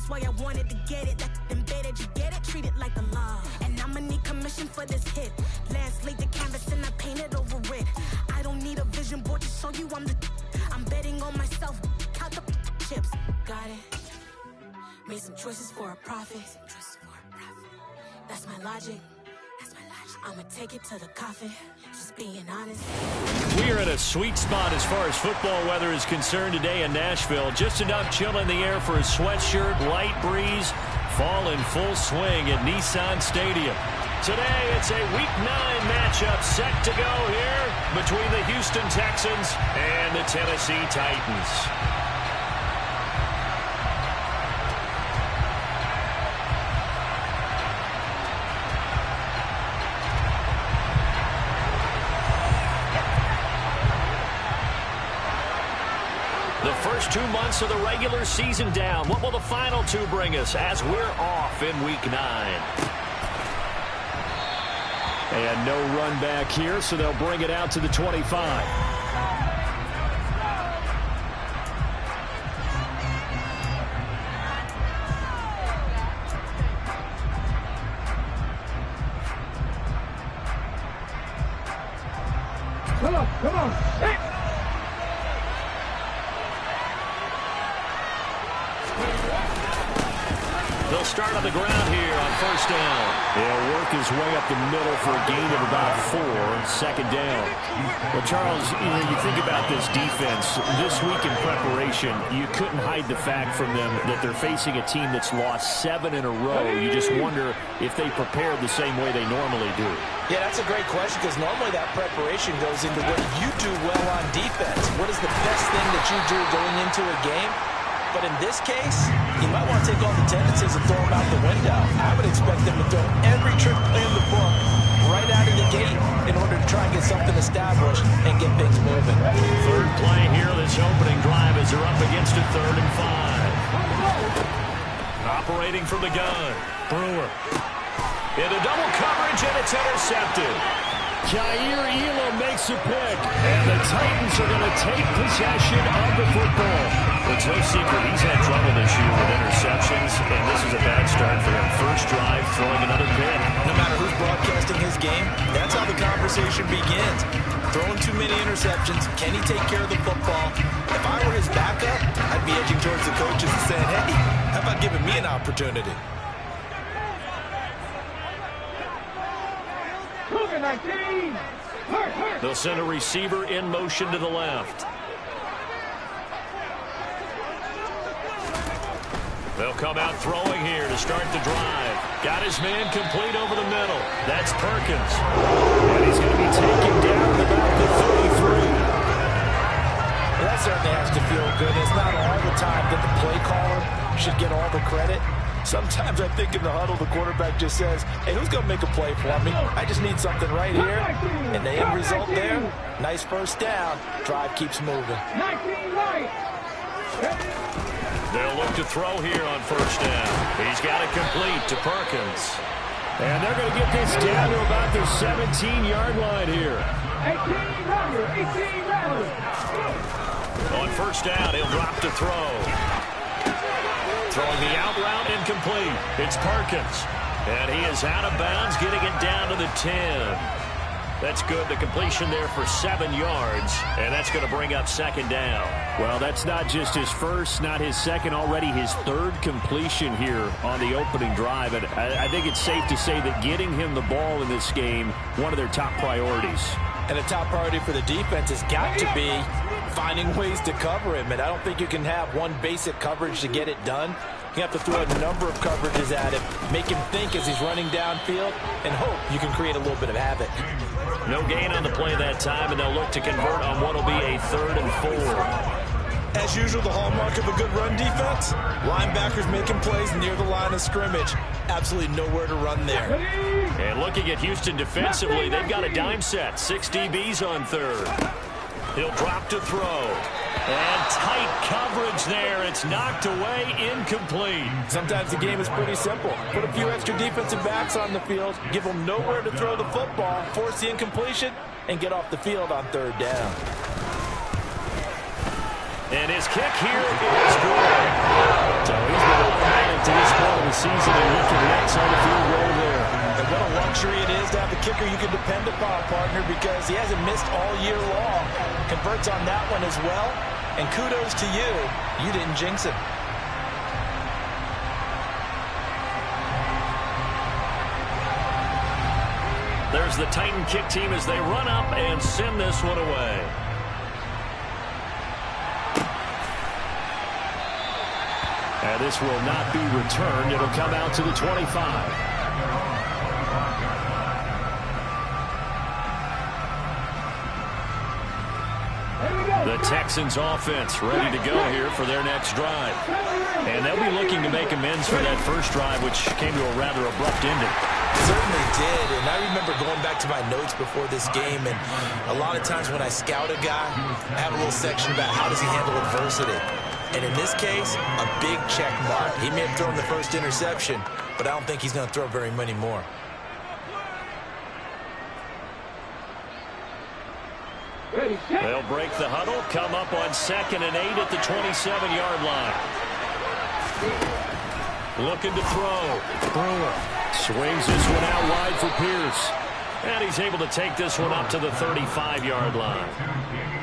That's why I wanted to get it. That embedded, you get it? Treat it like the law. And I'ma need commission for this hit. Last laid the canvas and I painted over it. I don't need a vision board to show you I'm betting on myself. Count the chips. Got it. Made some choices for a profit. That's my logic. I'ma take it to the coffin. Just being honest. We are in a sweet spot as far as football weather is concerned today in Nashville. Just enough chill in the air for a sweatshirt, light breeze, fall in full swing at Nissan Stadium. Today, it's a Week 9 matchup set to go here between the Houston Texans and the Tennessee Titans. The first 2 months of the regular season down. What will the final 2 bring us as we're off in Week 9? And no run back here, so they'll bring it out to the 25. Come on. Hey. They'll start on the ground here on first down. He'll work his way up the middle for a gain of about 4, second down. Well, Charles, you think about this defense. This week in preparation, you couldn't hide the fact from them that they're facing a team that's lost 7 in a row. You just wonder if they prepared the same way they normally do. Yeah, that's a great question because normally that preparation goes into what you do well on defense. What is the best thing that you do going into a game? But in this case, you might want to take all the tendencies and throw them out the window. I would expect them to throw every trick play in the book right out of the gate in order to try and get something established and get things moving. Third play here, this opening drive as they're up against a 3rd and 5. Operating from the gun, Brewer. Into double coverage, and it's intercepted. Jair Elam makes a pick, and the Titans are going to take possession of the football. It's no secret he's had trouble this year with interceptions, and this is a bad start for him. First drive, throwing another pick. No matter who's broadcasting his game, that's how the conversation begins. Throwing too many interceptions, can he take care of the football? If I were his backup, I'd be edging towards the coaches and saying, hey, how about giving me an opportunity? They'll send a receiver in motion to the left. They'll come out throwing here to start the drive. Got his man complete over the middle. That's Perkins. And he's going to be taken down at about the 33. Well, that certainly has to feel good. It's not all the time that the play caller should get all the credit. Sometimes I think in the huddle, the quarterback just says, hey, who's going to make a play for me? I just need something right here. And the end result there, nice first down. Drive keeps moving. They'll look to throw here on first down. He's got it complete to Perkins. And they're going to get this down to about the 17-yard line here. 18 On first down, he'll drop to throw. Throwing the out route, incomplete. It's Perkins. And he is out of bounds, getting it down to the 10. That's good. The completion there for 7 yards. And that's going to bring up second down. Well, that's not just his first, not his second, already his 3rd completion here on the opening drive. And I think it's safe to say that getting him the ball in this game, one of their top priorities. And a top priority for the defense has got to be finding ways to cover him. And I don't think you can have one basic coverage to get it done. You have to throw a number of coverages at him, make him think as he's running downfield, and hope you can create a little bit of havoc. No gain on the play that time, and they'll look to convert on what will be a 3rd and 4. As usual, the hallmark of a good run defense, linebackers making plays near the line of scrimmage. Absolutely nowhere to run there. And looking at Houston defensively, they've got a dime set. 6 DBs on 3rd. He'll drop to throw. And tight coverage there. It's knocked away, incomplete. Sometimes the game is pretty simple. Put a few extra defensive backs on the field, give them nowhere to throw the football, force the incompletion, and get off the field on 3rd down. And his kick here is good. So he's been season and lifted nets on the field goal there. And what a luxury it is to have a kicker you can depend upon, partner, because he hasn't missed all year long. Converts on that one as well. And kudos to you. You didn't jinx it. There's the Titan kick team as they run up and send this one away. And this will not be returned. It'll come out to the 25. The Texans offense ready to go here for their next drive. And they'll be looking to make amends for that first drive, which came to a rather abrupt ending. Certainly did, and I remember going back to my notes before this game, and a lot of times when I scout a guy, I have a little section about how does he handle adversity. And in this case, a big check mark. He may have thrown the first interception, but I don't think he's going to throw very many more. They'll break the huddle, come up on 2nd and 8 at the 27-yard line. Looking to throw. Brewer swings this one out wide for Pierce. And he's able to take this one up to the 35-yard line.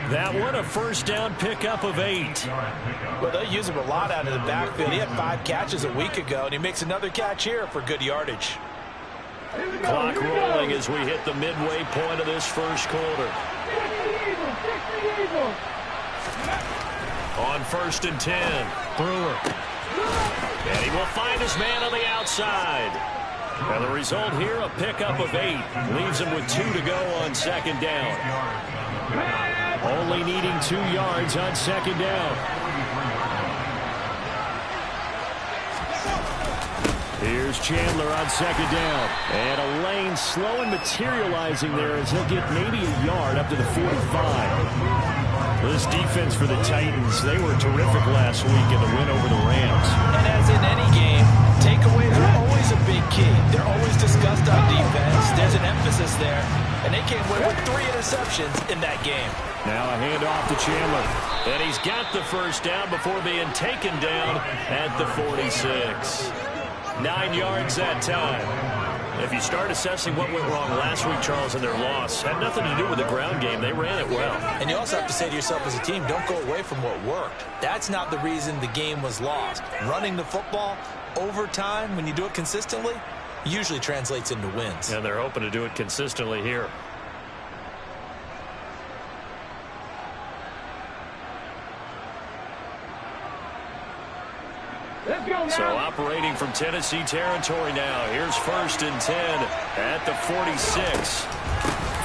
That one a first down pickup of 8. Well, they'll use him a lot out of the backfield. He had 5 catches a week ago, and he makes another catch here for good yardage. Clock rolling as we hit the midway point of this first quarter. On 1st and 10, Brewer. And he will find his man on the outside. And the result here, a pickup of 8. Leaves him with 2 to go on 2nd down. Only needing 2 yards on 2nd down. Here's Chandler on 2nd down. And a lane slow and materializing there as he'll get maybe a yard up to the 45. This defense for the Titans, they were terrific last week in the win over the Rams. And as in any game, takeaways are always a big key. They're always discussed on defense. There's an emphasis there. And they came away with 3 interceptions in that game. Now a handoff to Chandler. And he's got the first down before being taken down at the 46. 9 yards that time. If you start assessing what went wrong last week, Charles, in their loss, had nothing to do with the ground game. They ran it well. And you also have to say to yourself as a team, don't go away from what worked. That's not the reason the game was lost. Running the football over time, when you do it consistently, usually translates into wins. And they're hoping to do it consistently here. So operating from Tennessee territory now. Here's 1st and 10 at the 46.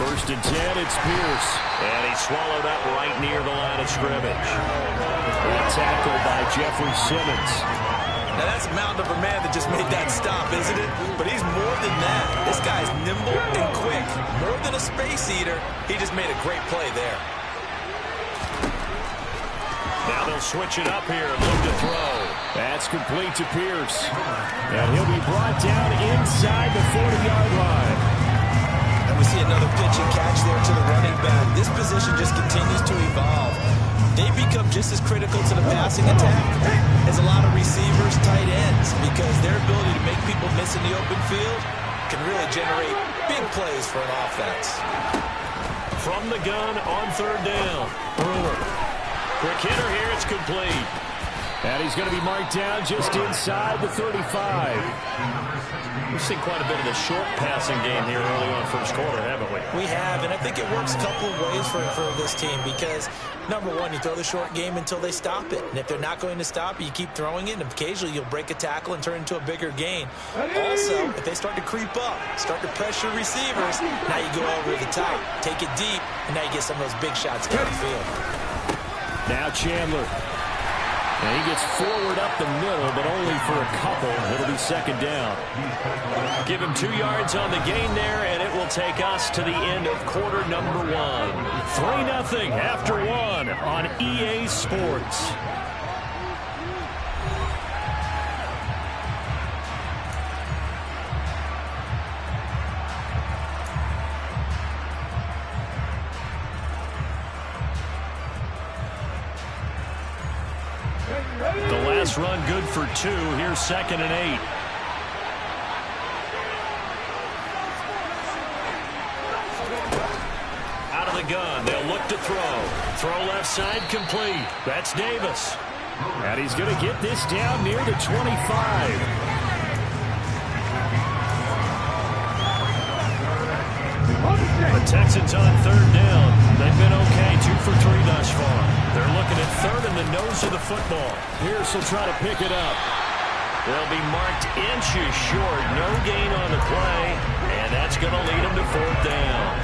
1st and 10, it's Pierce. And he swallowed up right near the line of scrimmage. That tackle by Jeffrey Simmons. Now that's a mountain of a man that just made that stop, isn't it? But he's more than that. This guy's nimble and quick. More than a space eater, he just made a great play there. Now they'll switch it up here and look to throw. That's complete to Pierce. And he'll be brought down inside the 40-yard line. And we see another pitch and catch there to the running back. This position just continues to evolve. They become just as critical to the passing attack as a lot of receivers, tight ends, because their ability to make people miss in the open field can really generate big plays for an offense. From the gun on 3rd down, Brewer. Quick hitter here, it's complete. And he's going to be marked down just inside the 35. We've seen quite a bit of the short passing game here early on first quarter, haven't we? We have, and I think it works a couple of ways for this team because, number one, you throw the short game until they stop it. And if they're not going to stop it, you keep throwing it, and occasionally you'll break a tackle and turn it into a bigger gain. Also, if they start to creep up, start to pressure receivers, now you go over the top, take it deep, and now you get some of those big shots down the field. Now Chandler. And he gets forward up the middle, but only for a couple. It'll be 2nd down. Give him 2 yards on the gain there, and it will take us to the end of quarter number 1. 3-0 after 1 on EA Sports. The last run good for 2. Here's 2nd and 8. throw left side complete. That's Davis. And he's going to get this down near the 25. The Texans on third down. They've been okay, 2 for 3 thus far. They're looking at third in the nose of the football. Pierce will try to pick it up. They'll be marked inches short. No gain on the play, and that's going to lead them to fourth down.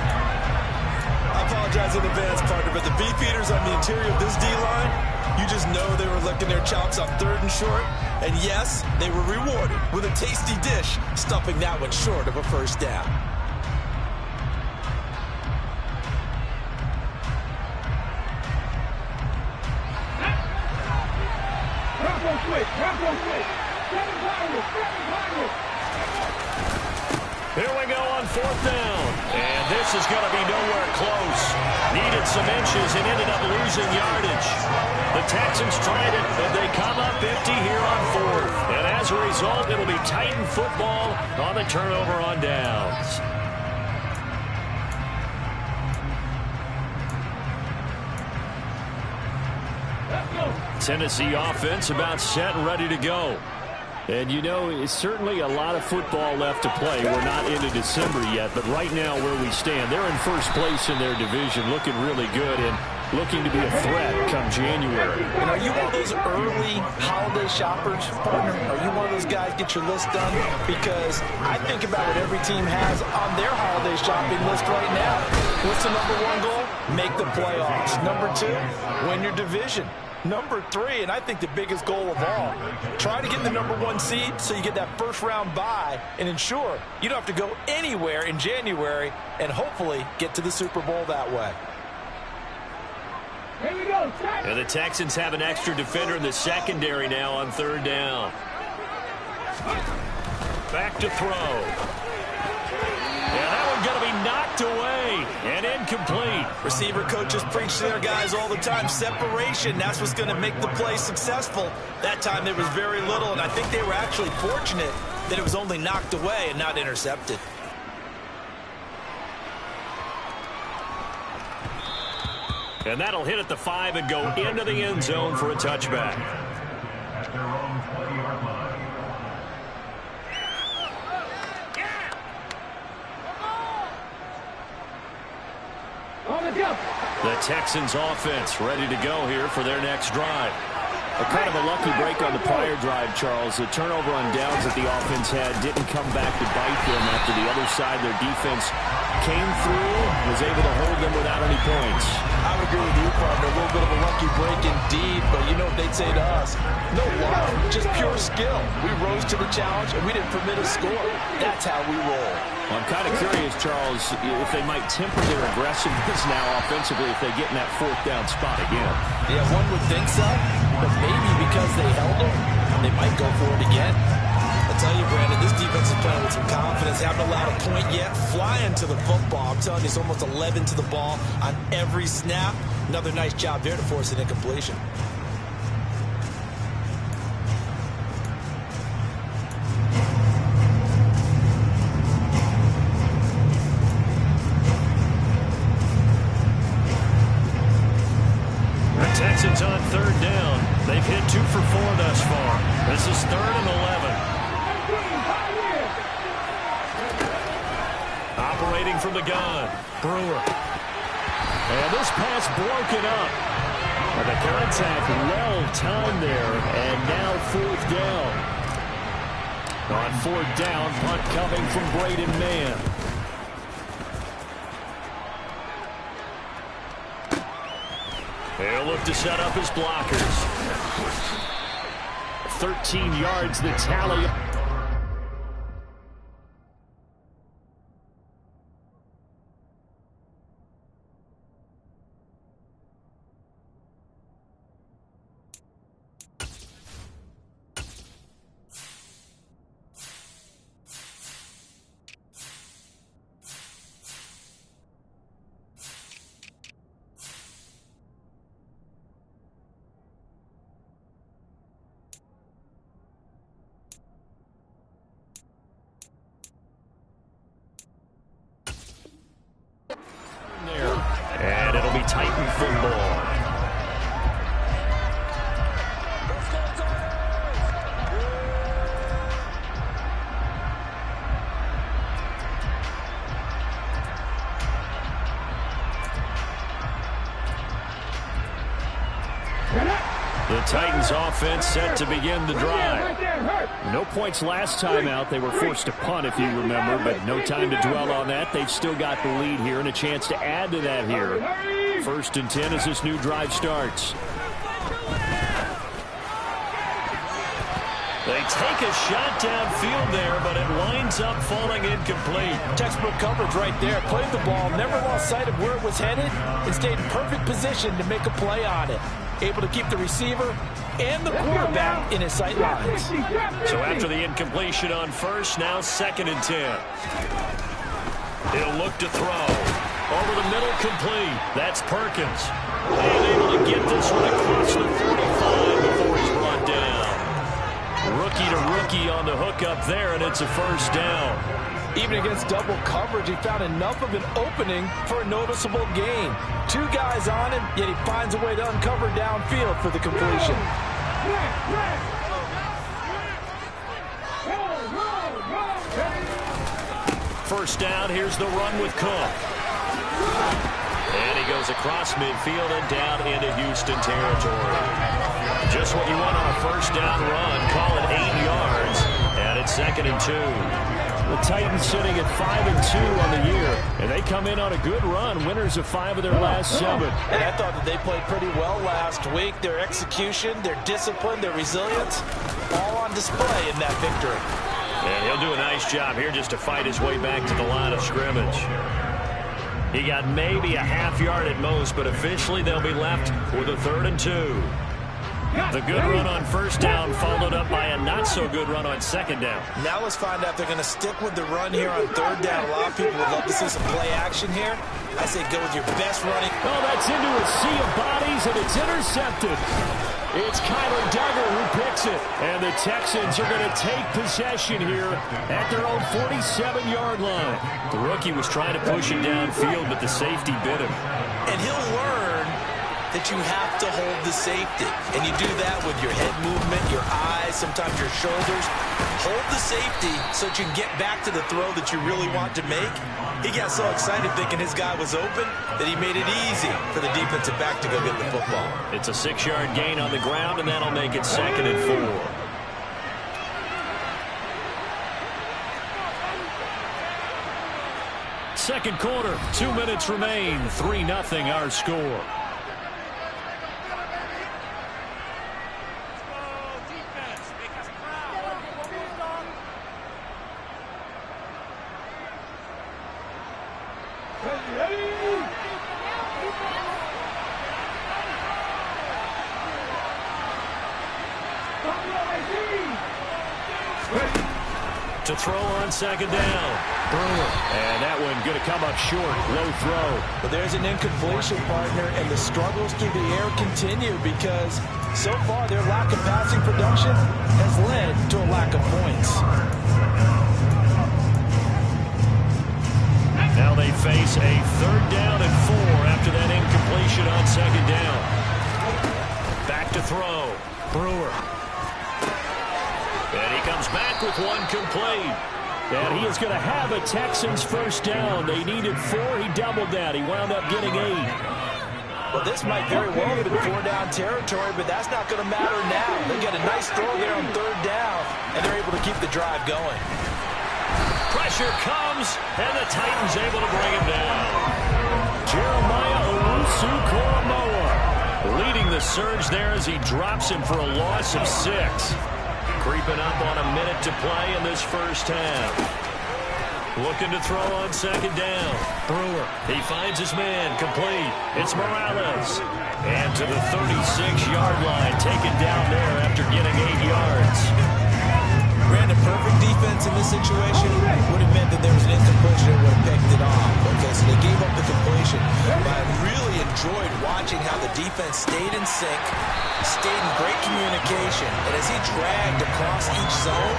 I apologize in advance, partner, but the beefeaters on the interior of this D-line, you just know they were licking their chops on third and short. And yes, they were rewarded with a tasty dish, stuffing that one short of a first down. Here we go on fourth down. And this is going to be nowhere close. Needed some inches and ended up losing yardage. The Texans tried it, but they come up empty here on fourth. And as a result, it'll be Titan football on the turnover on downs. Tennessee offense about set and ready to go. And, you know, it's certainly a lot of football left to play. We're not into December yet, but right now where we stand, they're in first place in their division, looking really good and looking to be a threat come January. And are you one of those early holiday shoppers, partner? Are you one of those guys get your list done? Because I think about what every team has on their holiday shopping list right now. What's the number one goal? Make the playoffs. Number 2, win your division. Number 3, and I think the biggest goal of all, try to get the number 1 seed so you get that first round bye and ensure you don't have to go anywhere in January and hopefully get to the Super Bowl that way. Here we go. And the Texans have an extra defender in the secondary now on third down. Back to throw. And that one's going to be knocked away and incomplete. Receiver coaches preach to their guys all the time. Separation, that's what's going to make the play successful. That time there was very little, and I think they were actually fortunate that it was only knocked away and not intercepted. And that'll hit at the 5 and go into the end zone for a touchback. The Texans offense ready to go here for their next drive. A kind of a lucky break on the prior drive, Charles. The turnover on downs that the offense had didn't come back to bite them after the other side. Their defense came through, was able to hold them without any points. I would agree with you, partner. A little bit of a lucky break indeed, but you know what they'd say to us? No luck, just pure skill. We rose to the challenge, and we didn't permit a score. That's how we roll. Well, I'm kind of curious, Charles, if they might temper their aggressiveness now offensively if they get in that fourth down spot again. Yeah, one would think so, but maybe because they held them, they might go for it again. I'll tell you, Brandon, this defense is playing with some confidence. Haven't allowed a point yet. Flying to the football. I'm telling you, it's almost 11 to the ball on every snap. Another nice job there to force an incompletion. Texans on third down. They've hit 2 for 4 thus far. This is 3rd and 11. Operating from the gun, Brewer. And this pass broken up. And the contact well timed there. And now 4th down. On 4th down, punt coming from Braden Mann. They'll look to set up his blockers. 13 yards, the tally. Titans offense set to begin the drive. No points last time out. They were forced to punt, if you remember, but no time to dwell on that. They've still got the lead here and a chance to add to that here. 1st and 10 as this new drive starts. They take a shot downfield there, but it winds up falling incomplete. Textbook coverage right there. Played the ball, never lost sight of where it was headed, and stayed in perfect position to make a play on it. Able to keep the receiver and the quarterback in his sight lines. So after the incompletion on first, now 2nd and 10. He'll look to throw. Over the middle, complete. That's Perkins. And able to get this one across the 45 before he's brought down. Rookie to rookie on the hook up there, and it's a 1st down. Even against double coverage, he found enough of an opening for a noticeable gain. 2 guys on him, yet he finds a way to uncover downfield for the completion. 1st down, here's the run with Cook. And he goes across midfield and down into Houston territory. Just what you want on a 1st down run. Call it 8 yards. And it's 2nd and 2. The Titans sitting at 5-2 on the year. And they come in on a good run. Winners of 5 of their last 7. And I thought that they played pretty well last week. Their execution, their discipline, their resilience, all on display in that victory. And he'll do a nice job here just to fight his way back to the line of scrimmage. He got maybe a half yard at most, but officially they'll be left with a 3rd and 2. The good run on 1st down followed up by a not-so-good run on 2nd down. Now let's find out if they're going to stick with the run here on 3rd down. A lot of people would love to see some play action here. I say go with your best running. Oh, that's into a sea of bodies, and it's intercepted. It's Kyler Duggar who picks it. And the Texans are going to take possession here at their own 47-yard line. The rookie was trying to push it downfield, but the safety bit him. And he'll learn that you have to hold the safety. And you do that with your head movement, your eyes, sometimes your shoulders. Hold the safety so that you can get back to the throw that you really want to make. He got so excited thinking his guy was open that he made it easy for the defensive back to go get the football. It's a 6-yard gain on the ground, and that'll make it 2nd and 4. Second quarter, 2 minutes remain. 3-0 our score. To throw on 2nd down. Brewer. And that one going to come up short. Low throw. But there's an incompletion, partner, and the struggles through the air continue because so far their lack of passing production has led to a lack of points. Now they face a 3rd down and 4 after that incompletion on 2nd down. Back to throw. Brewer. And he comes back with one complete. And he is going to have a Texans 1st down. They needed 4. He doubled that. He wound up getting 8. Well, this might very well have been 4-down territory, but that's not going to matter now. They get a nice throw there on 3rd down, and they're able to keep the drive going. Pressure comes, and the Titans able to bring him down. Jeremiah Owusu-Koramoah leading the surge there as he drops him for a loss of 6. Creeping up on a minute to play in this 1st half. Looking to throw on 2nd down. Brewer. He finds his man. Complete. It's Morales. And to the 36-yard line. Taken down there after getting 8 yards. Ran a perfect defense in this situation. Would have meant that there was an incompletion that would have picked it off. Okay, so they gave up the completion. But I really enjoyed watching how the defense stayed in sync, stayed in great communication. And as he dragged across each zone,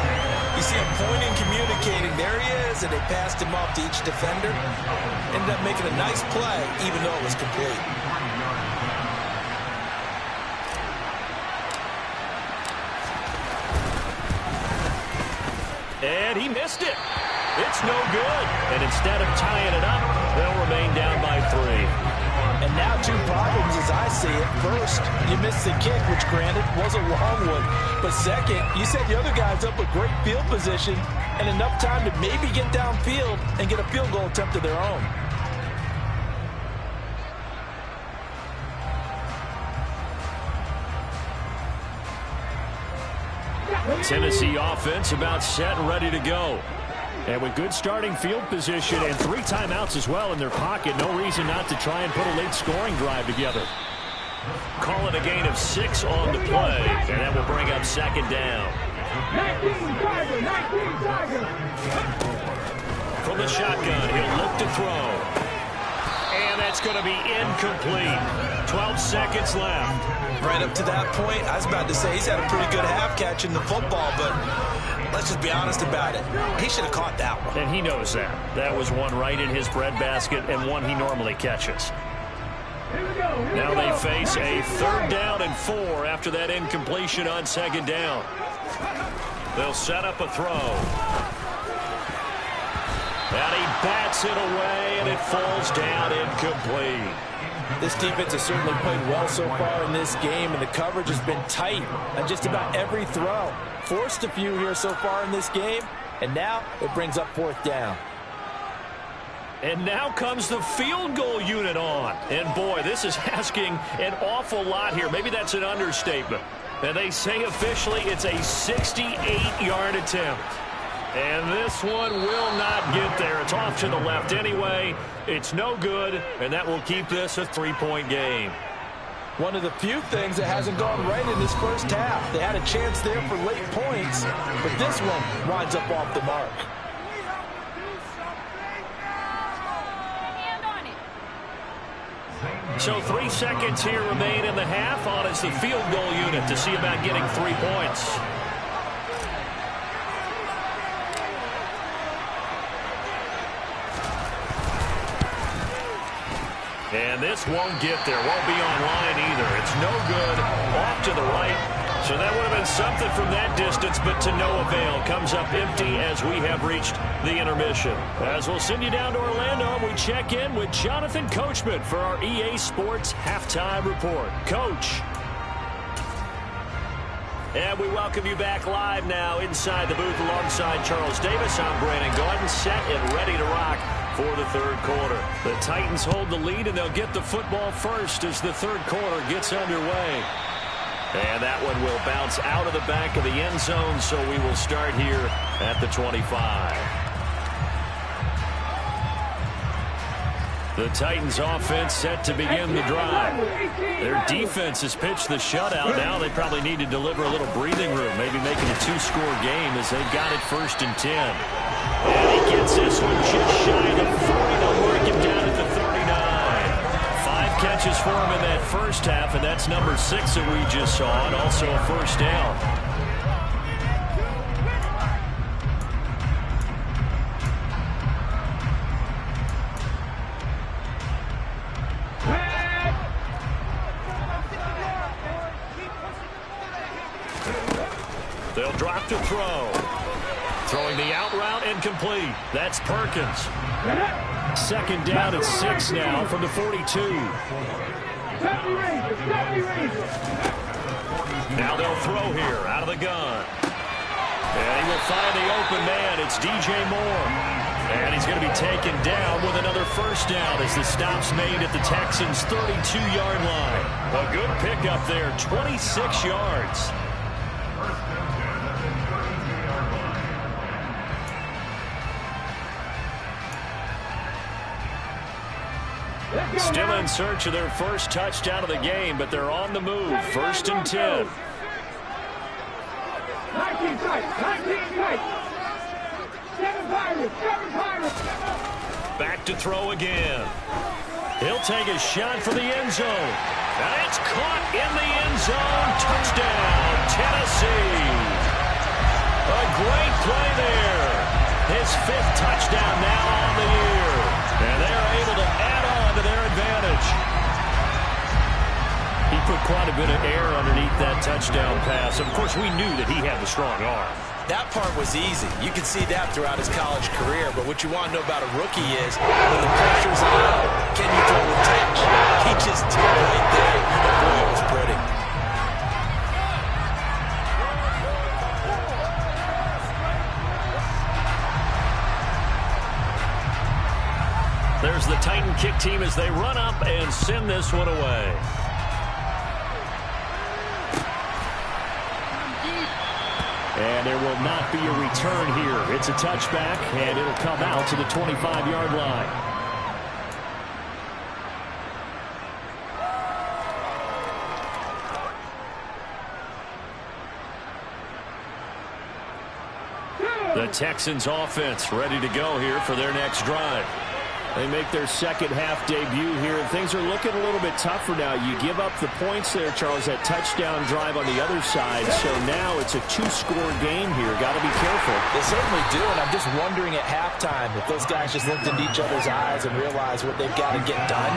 you see him pointing, communicating. There he is, and they passed him off to each defender. Ended up making a nice play, even though it was complete. And he missed it. It's no good. And instead of tying it up, they'll remain down by 3. And And now two problems as I see it. First, you missed the kick, which granted was a long one. But second, you set the other guys up with great field position and enough time to maybe get downfield and get a field goal attempt of their own. Tennessee offense about set and ready to go. And with good starting field position and 3 timeouts as well in their pocket, no reason not to try and put a late scoring drive together. Call it a gain of 6 on the play, and that will bring up second down. 19 Tiger. From the shotgun, he'll look to throw. And that's going to be incomplete. 12 seconds left. Right up to that point, I was about to say he's had a pretty good half catching the football, but let's just be honest about it. He should have caught that one. And he knows that. That was one right in his breadbasket and one he normally catches. Now they face a 3rd down and 4 after that incompletion on 2nd down. They'll set up a throw. And he bats it away, and it falls down incomplete. This defense has certainly played well so far in this game, and the coverage has been tight on just about every throw. Forced a few here so far in this game, and now it brings up 4th down. And now comes the field goal unit on. And, boy, this is asking an awful lot here. Maybe that's an understatement. And they say officially it's a 68-yard attempt. And this one will not get there. It's off to the left anyway. It's no good, and that will keep this a 3-point game. One of the few things that hasn't gone right in this first half. They had a chance there for late points, but this one winds up off the mark. So 3 seconds here remain in the half. On is the field goal unit to see about getting 3 points. And this won't get there. Won't be online either. It's no good. Off to the right. So that would have been something from that distance, but to no avail. Comes up empty as we have reached the intermission. As we'll send you down to Orlando, we check in with Jonathan Coachman for our EA Sports Halftime Report. Coach. And we welcome you back live now inside the booth alongside Charles Davis. I'm Brandon Gordon, set and ready to rock for the 3rd quarter. The Titans hold the lead, and they'll get the football first as the 3rd quarter gets underway. And that one will bounce out of the back of the end zone, so we will start here at the 25. The Titans offense set to begin the drive. Their defense has pitched the shutout. Now they probably need to deliver a little breathing room, maybe make it a 2-score game as they've got it 1st and 10. And he gets this one just shy of the 40. They'll work him down at the 39. 5 catches for him in that first half, and that's number 6 that we just saw, and also a 1st down. They'll drop to throw. Throwing the out route incomplete. That's Perkins. 2nd down and 6 now from the 42. Now they'll throw here out of the gun. And he will find the open man. It's DJ Moore. And he's going to be taken down with another 1st down as the stop's made at the Texans' 32-yard line. A good pickup there, 26 yards. Still in search of their first touchdown of the game, but they're on the move. 1st and 10. 19 tight. 7 Pirates. Back to throw again. He'll take a shot for the end zone. And it's caught in the end zone. Touchdown, Tennessee. A great play there. His 5th touchdown now on the year. And they're able to add on to their advantage. He put quite a bit of air underneath that touchdown pass. Of course, we knew that he had the strong arm. That part was easy. You can see that throughout his college career. But what you want to know about a rookie is when the pressure's on, can you throw a touch? He just did right there. And boy, it was pretty. There's the Titan kick team as they run up and send this one away. And there will not be a return here. It's a touchback, and it'll come out to the 25-yard line. The Texans offense ready to go here for their next drive. They make their second-half debut here, and things are looking a little bit tougher now. You give up the points there, Charles, that touchdown drive on the other side. So now it's a two-score game here. Got to be careful. They certainly do, and I'm just wondering at halftime if those guys just looked into each other's eyes and realized what they've got to get done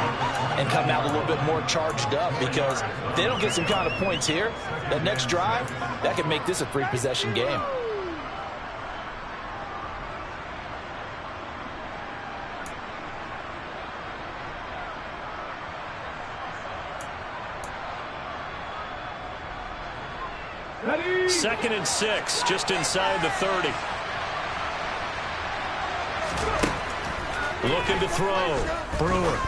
and come out a little bit more charged up, because if they don't get some kind of points here, that next drive, that could make this a three-possession game. Second and 6, just inside the 30. Looking to throw. Brewer.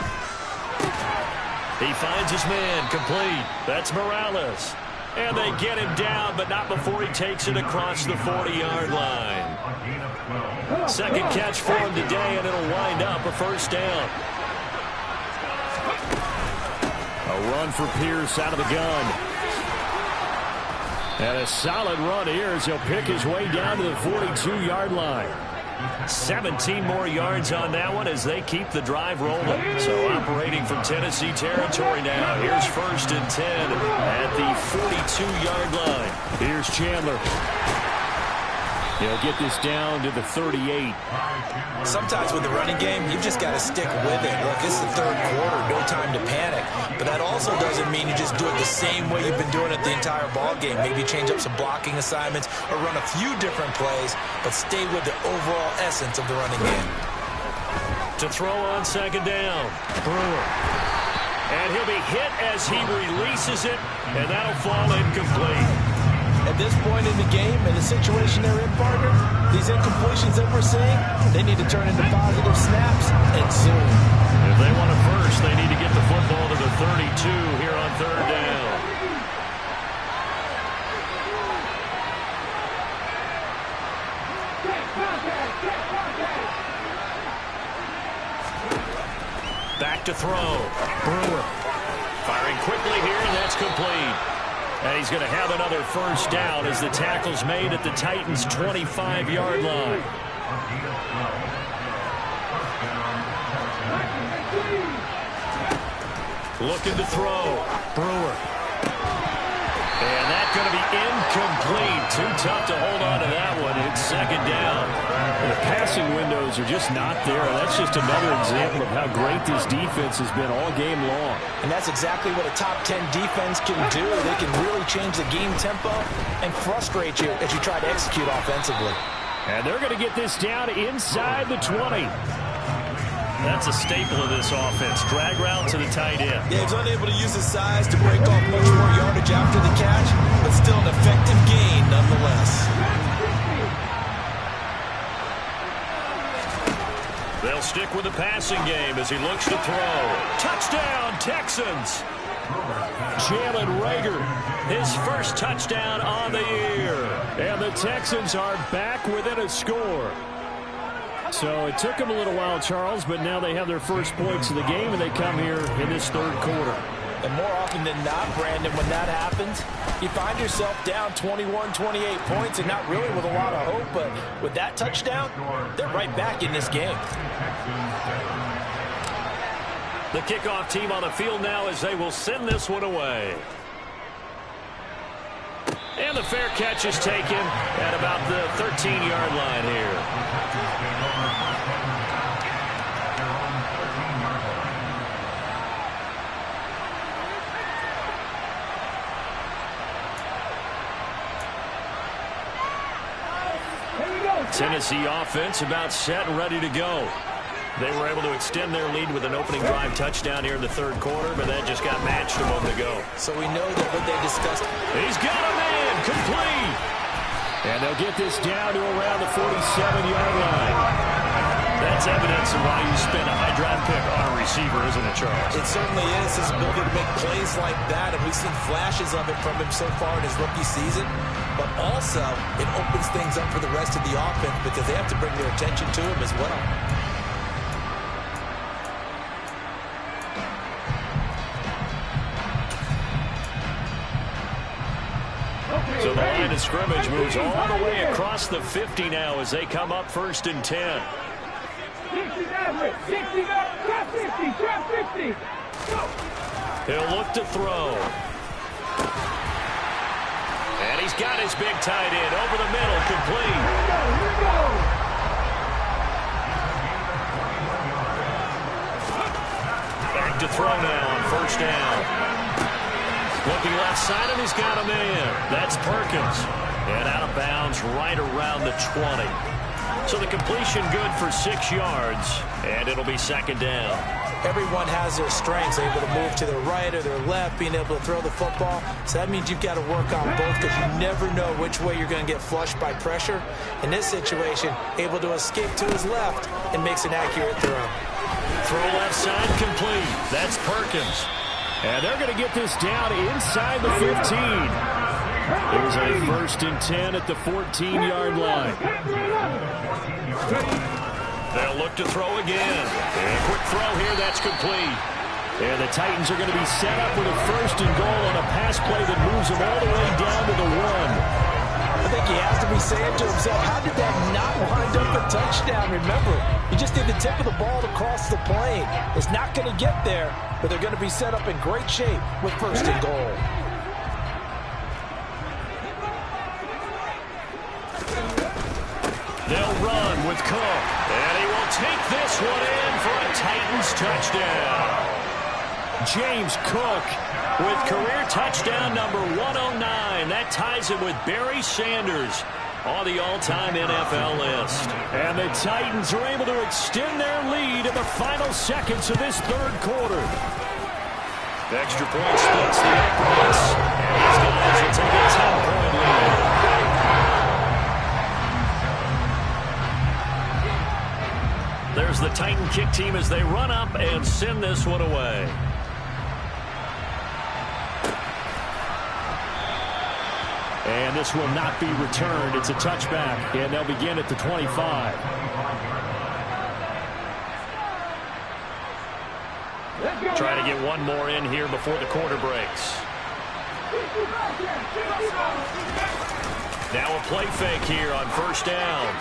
He finds his man, complete. That's Morales. And they get him down, but not before he takes it across the 40-yard line. Second catch for him today, and it'll wind up a first down. A run for Pierce out of the gun. And a solid run here as he'll pick his way down to the 42-yard line. 17 more yards on that one as they keep the drive rolling. So operating from Tennessee territory now. Here's first and 10 at the 42-yard line. Here's Chandler. He'll get this down to the 38. Sometimes with the running game, you've just got to stick with it. Look, it's the third quarter, no time to panic. But that also doesn't mean you just do it the same way you've been doing it the entire ball game. Maybe change up some blocking assignments or run a few different plays, but stay with the overall essence of the running game. To throw on second down, Brewer. And he'll be hit as he releases it, and that'll fall incomplete. At this point in the game, in the situation they're in, partner, these incompletions that we're seeing, they need to turn into positive snaps, and soon. If they want it first, they need to get the football to the 32 here on third down. Back to throw. Brewer firing quickly here, and that's complete. And he's going to have another first down as the tackle's made at the Titans' 25-yard line. Looking to throw. Brewer. And that's going to be incomplete. Too tough to hold on to that one. It's second down. The passing windows are just not there. That's just another example of how great this defense has been all game long. And that's exactly what a top 10 defense can do. They can really change the game tempo and frustrate you as you try to execute offensively. And they're going to get this down inside the 20. That's a staple of this offense. Drag route to the tight end. Yeah, he's unable to use his size to break off much more yardage after the catch, but still an effective gain nonetheless. They'll stick with the passing game as he looks to throw. Touchdown, Texans! Jalen Reagor, his first touchdown on the year. And the Texans are back within a score. So it took them a little while, Charles, but now they have their first points of the game, and they come here in this third quarter. And more often than not, Brandon, when that happens, you find yourself down 21, 28 points, and not really with a lot of hope, but with that touchdown, they're right back in this game. The kickoff team on the field now as they will send this one away. And the fair catch is taken at about the 13-yard line here. Tennessee offense about set and ready to go. They were able to extend their lead with an opening drive touchdown here in the third quarter, but that just got matched a moment ago. So we know that what they discussed. He's got a man, complete. And they'll get this down to around the 47-yard line. That's evidence of why you spend a high draft pick on a receiver, isn't it, Charles? It certainly is. His ability to make plays like that, and we've seen flashes of it from him so far in his rookie season. But also, it opens things up for the rest of the offense because they have to bring their attention to him as well. So the line of scrimmage moves all the way across the 50 now as they come up 1st and 10. 60 average, 60 trap 50, trap 50. Go. He'll look to throw. And he's got his big tight end over the middle, complete. Here we go. Back to throw now on 1st down. Looking left side, and he's got a man. That's Perkins. And out of bounds right around the 20. So the completion good for 6 yards, and it'll be 2nd down. Everyone has their strengths, able to move to their right or their left, being able to throw the football. So that means you've got to work on both because you never know which way you're going to get flushed by pressure. In this situation, able to escape to his left and makes an accurate throw. Throw left side complete. That's Perkins. And they're going to get this down inside the 15. There's a 1st and 10 at the 14-yard line. They'll look to throw again. And a quick throw here, that's complete. And the Titans are going to be set up with a 1st and goal on a pass play that moves them all the way down to the 1. I think he has to be saying to himself, how did that not wind up a touchdown? Remember, he just did the tip of the ball to cross the plane. It's not going to get there, but they're going to be set up in great shape with 1st and goal. They'll run with Cook, and he will take this one in for a Titans touchdown. James Cook with career touchdown number 109. That ties him with Barry Sanders on the all-time NFL list. And the Titans are able to extend their lead in the final seconds of this third quarter. The extra point splits the uprights, and these guys will take a 10-point lead. There's the Titan kick team as they run up and send this one away. And this will not be returned. It's a touchback, and they'll begin at the 25. Trying to get one more in here before the quarter breaks. Now a play fake here on 1st down.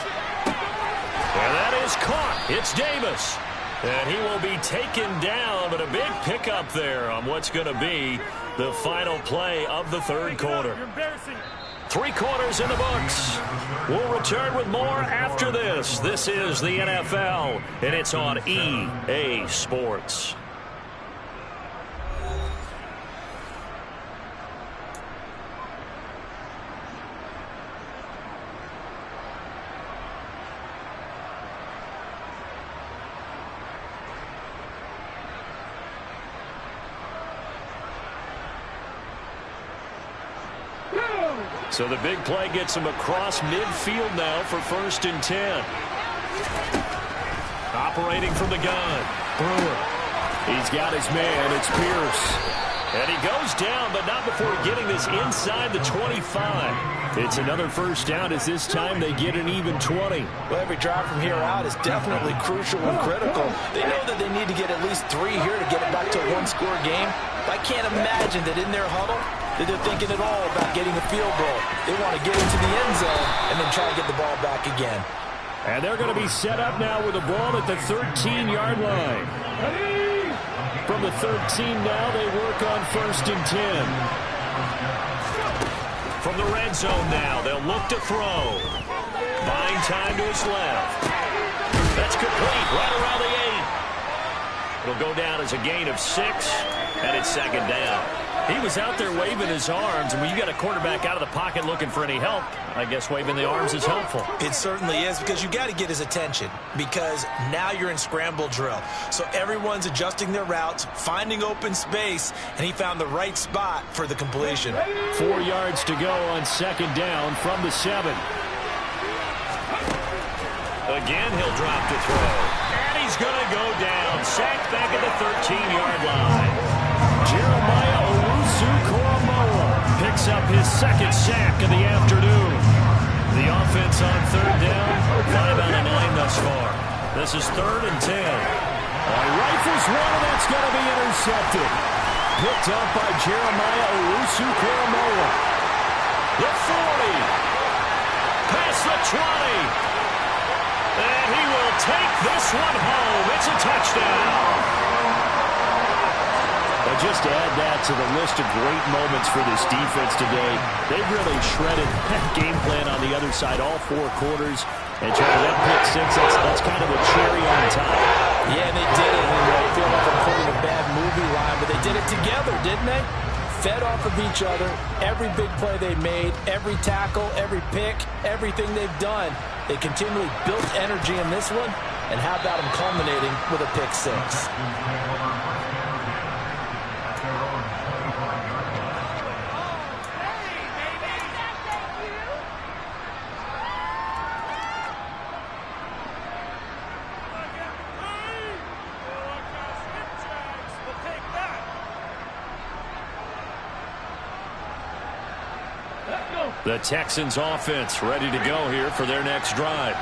And that is caught. It's Davis. And he will be taken down, but a big pickup there on what's going to be the final play of the third quarter. 3 quarters in the books. We'll return with more after this. This is the NFL, and it's on EA Sports. So the big play gets him across midfield now for 1st and 10. Operating from the gun, Brewer. He's got his man, it's Pierce. And he goes down, but not before getting this inside the 25. It's another 1st down as this time they get an even 20. Well, every drive from here out is definitely crucial and critical. They know that they need to get at least 3 here to get it back to a 1-score game. I can't imagine that in their huddle that they're thinking at all about getting a field goal. They want to get into the end zone and then try to get the ball back again. And they're going to be set up now with the ball at the 13-yard line. From the 13 now, they work on 1st and 10. From the red zone now, they'll look to throw. Buying time to his left. That's complete, right around the 8. It'll go down as a gain of 6, and it's 2nd down. He was out there waving his arms, and when you got a quarterback out of the pocket looking for any help, I guess waving the arms is helpful. It certainly is, because you got to get his attention, because now you're in scramble drill. So everyone's adjusting their routes, finding open space, and he found the right spot for the completion. 4 yards to go on second down from the 7. Again, he'll drop to throw. And he's going to go down. Sacked back at the 13-yard line. Jeremiah Owusu-Koramoah picks up his second sack of the afternoon. The offense on third down, 5 out of 9 thus far. This is 3rd and 10. Rifles one, and that's going to be intercepted. Picked up by Jeremiah Owusu-Koramoah. The 40. Past the 20. And he will take this one home. It's a touchdown. Just to add that to the list of great moments for this defense today, they've really shredded that game plan on the other side all 4 quarters. And Charlie, that pick six, that's kind of a cherry on top. Yeah, and they did it. And I feel like I'm putting a bad movie line, but they did it together, didn't they? Fed off of each other. Every big play they made, every tackle, every pick, everything they've done. They continually built energy in this one. And how about them culminating with a pick six? The Texans offense ready to go here for their next drive.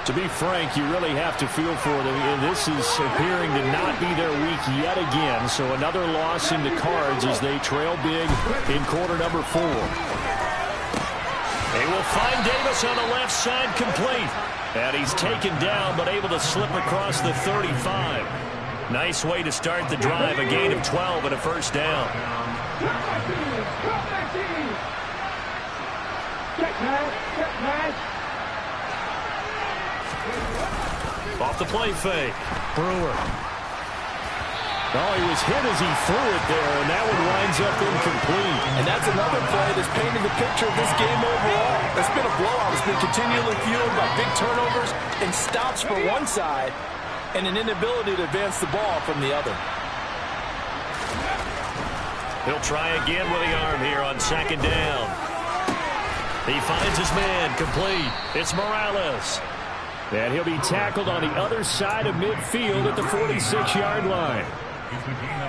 To be frank, you really have to feel for them. And this is appearing to not be their week yet again. So another loss in the cards as they trail big in quarter number 4. They will find Davis on the left side complete. And he's taken down but able to slip across the 35. Nice way to start the drive. A gain of 12 and a first down. Off the play fake. Brewer. Oh, he was hit as he threw it there, and that one winds up incomplete. And that's another play that's painting the picture of this game overall. It's been a blowout. It's been continually fueled by big turnovers and stops for one side and an inability to advance the ball from the other. He'll try again with the arm here on second down. He finds his man complete. It's Morales. And he'll be tackled on the other side of midfield at the 46-yard line.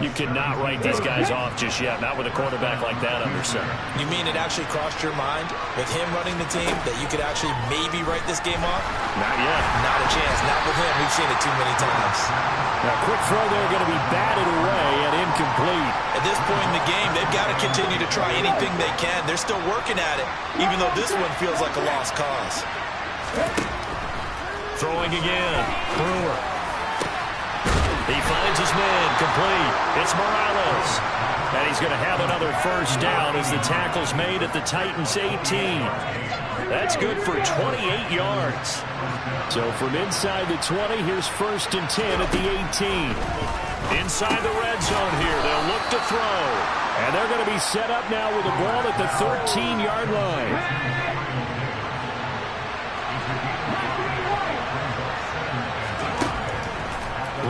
You cannot write these guys off just yet, not with a quarterback like that under center. You mean it actually crossed your mind with him running the team that you could actually maybe write this game off? Not yet. Not a chance. Not with him. We've seen it too many times. Now, quick throw there going to be batted away and incomplete. At this point in the game, they've got to continue to try anything they can. They're still working at it, even though this one feels like a lost cause. Throwing again. Brewer. He finds his man complete. It's Morales. And he's going to have another first down as the tackle's made at the Titans' 18. That's good for 28 yards. So from inside the 20, here's 1st and 10 at the 18. Inside the red zone here, they'll look to throw. And they're going to be set up now with the ball at the 13-yard line.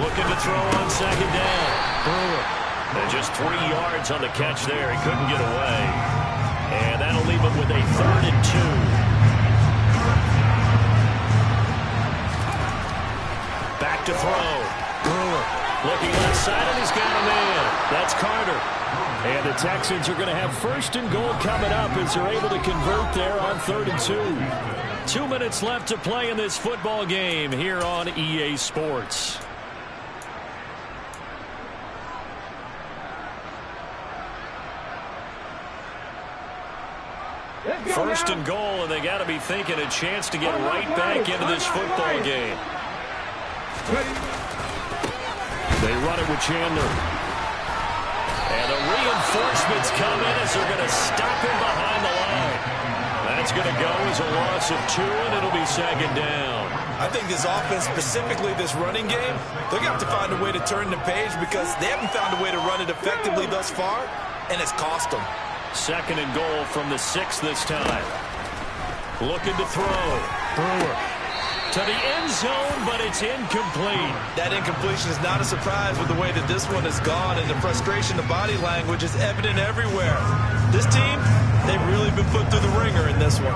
Looking to throw on second down. Brewer. And just 3 yards on the catch there. He couldn't get away. And that'll leave him with a 3rd and 2. Back to throw. Brewer looking left side, and he's got a man. That's Carter. And the Texans are going to have 1st and goal coming up as they're able to convert there on 3rd and 2. 2 minutes left to play in this football game here on EA Sports. First and goal, and they got to be thinking a chance to get right back into this football game. They run it with Chandler. And the reinforcements come in as they're going to stop him behind the line. That's going to go as a loss of 2, and it'll be second down. I think this offense, specifically this running game, they're going to have to find a way to turn the page because they haven't found a way to run it effectively thus far. and it's cost them. 2nd and goal from the 6 this time. Looking to throw. Brewer to the end zone, but it's incomplete. That incompletion is not a surprise with the way that this one has gone, and the frustration, the body language is evident everywhere. This team, they've really been put through the ringer in this one.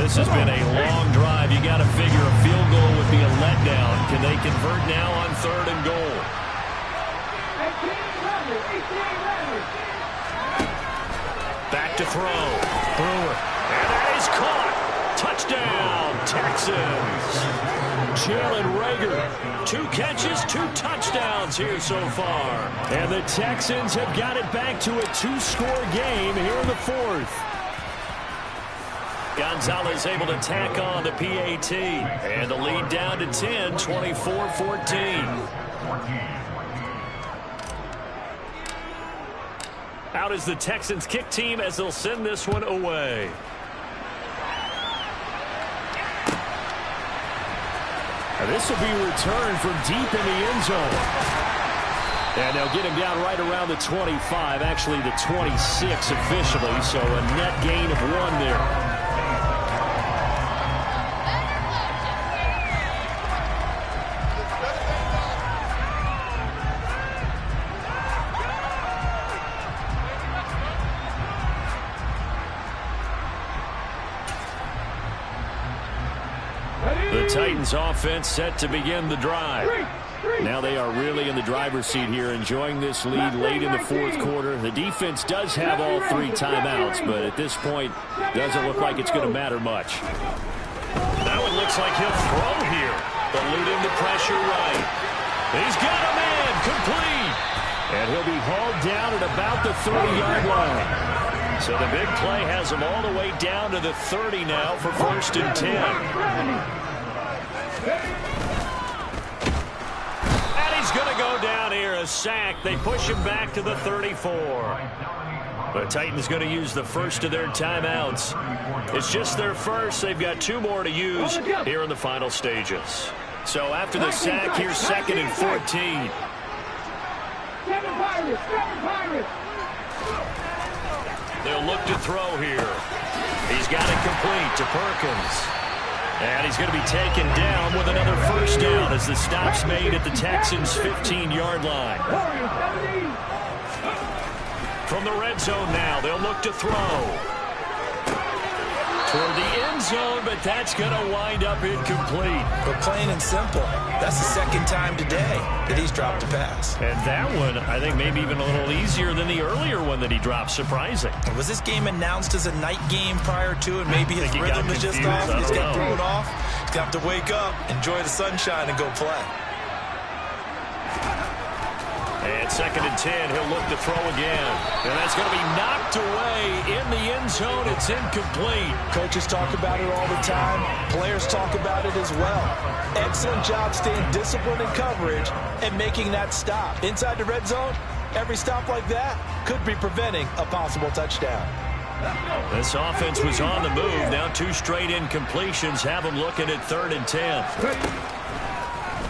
This has been a long drive. You got to figure a field goal would be a letdown. Can they convert now on 3rd and goal? Back to throw. Brewer. And that is caught. Touchdown, Texans. Jalen Reagor. 2 catches, 2 touchdowns here so far. And the Texans have got it back to a 2-score game here in the 4th. Gonzalez able to tack on the PAT. And the lead down to 10, 24-14. Out is the Texans kick team as they'll send this one away. And this will be returned from deep in the end zone. And they'll get him down right around the 25, actually the 26 officially, so a net gain of 1 there. The Titans offense set to begin the drive. Now they are really in the driver's seat here, enjoying this lead late in the 4th quarter. The defense does have all 3 timeouts, but at this point, doesn't look like it's going to matter much. Now it looks like he'll throw here, eluding the pressure right. He's got a man, complete. And he'll be hauled down at about the 30-yard line. So the big play has him all the way down to the 30 now for 1st and 10. And he's going to go down here, a sack. They push him back to the 34. The Titans going to use the first of their timeouts. It's just their first. They've got 2 more to use here in the final stages. So after the sack, here's 2nd and 14. They'll look to throw here. He's got it complete to Perkins. And he's going to be taken down with another 1st down as the stop's made at the Texans' 15-yard line. From the red zone now, they'll look to throw. Toward the end zone, but that's going to wind up incomplete. But plain and simple, that's the 2nd time today that he's dropped a pass. And that one, I think, maybe even a little easier than the earlier one that he dropped. Surprising. Was this game announced as a night game prior to it? Maybe his rhythm is just off. He's got thrown off. He's got to wake up, enjoy the sunshine, and go play. And 2nd and 10, he'll look to throw again. And that's going to be knocked away in the end zone. It's incomplete. Coaches talk about it all the time. Players talk about it as well. Excellent job staying disciplined in coverage and making that stop. Inside the red zone, every stop like that could be preventing a possible touchdown. This offense was on the move. Now 2 straight incompletions have them looking at 3rd and 10.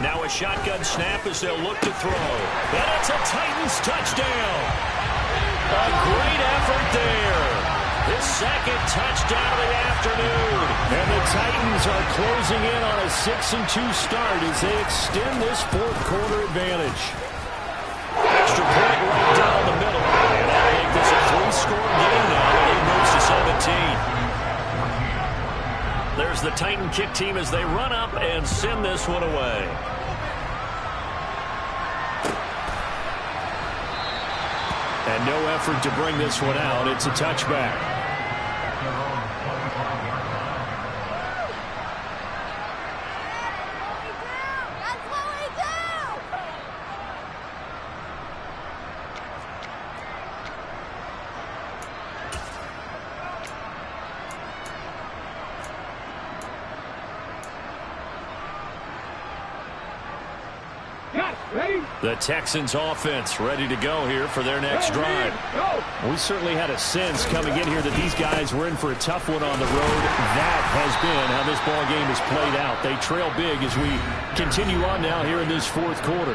Now a shotgun snap as they'll look to throw. And it's a Titans touchdown. A great effort there. His 2nd touchdown of the afternoon. And the Titans are closing in on a 6-2 start as they extend this 4th quarter advantage. Extra point right down the middle. And that'll make this a 3-score game now. The lead moves to 17. There's the Titan kick team as they run up and send this one away. And no effort to bring this one out. It's a touchback. Got it. Ready? The Texans offense ready to go here for their next drive. We certainly had a sense coming in here that these guys were in for a tough one on the road. That has been how this ball game has played out. They trail big as we continue on now here in this fourth quarter.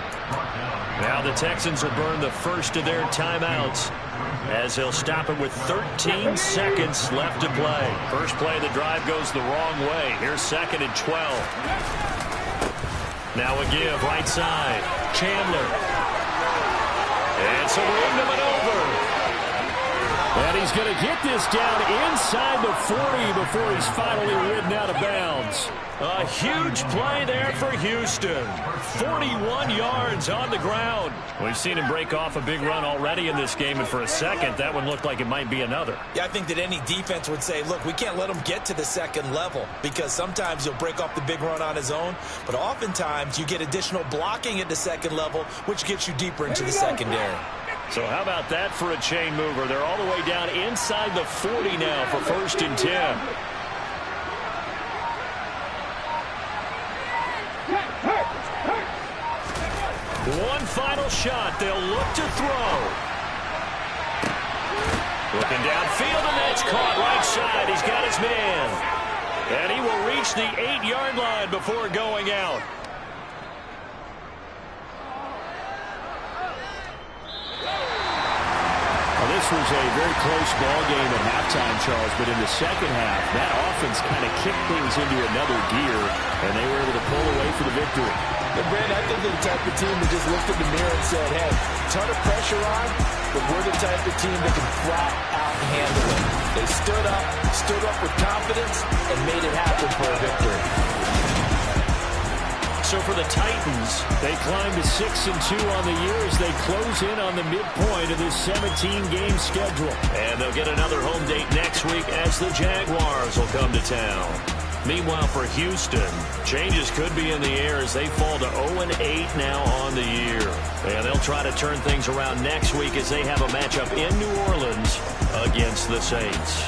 Now the Texans will burn the first of their timeouts as they'll stop it with 13 seconds left to play. First play of the drive goes the wrong way. Here's 2nd and 12. Now a give right side. Chandler. And so we're into maneuver. And he's going to get this down inside the 40 before he's finally ridden out of bounds. A huge play there for Houston. 41 yards on the ground. We've seen him break off a big run already in this game, and for a second, that one looked like it might be another. Yeah, I think that any defense would say, look, we can't let him get to the second level because sometimes he'll break off the big run on his own, but oftentimes you get additional blocking at the second level, which gets you deeper into the secondary. So how about that for a chain mover? They're all the way down inside the 40 now for 1st and 10. One final shot. They'll look to throw. Looking downfield, and that's caught right side. He's got his man. And he will reach the 8-yard line before going out. Well, this was a very close ball game at halftime, Charles, but in the second half, that offense kind of kicked things into another gear, and they were able to pull away for the victory. But, Brandon, I think they're the type of team that just looked in the mirror and said, hey, ton of pressure on, but we're the type of team that can flat out handle it. They stood up with confidence, and made it happen for a victory. So for the Titans, they climb to 6-2 on the year as they close in on the midpoint of this 17-game schedule. And they'll get another home date next week as the Jaguars will come to town. Meanwhile, for Houston, changes could be in the air as they fall to 0-8 now on the year. And they'll try to turn things around next week as they have a matchup in New Orleans against the Saints.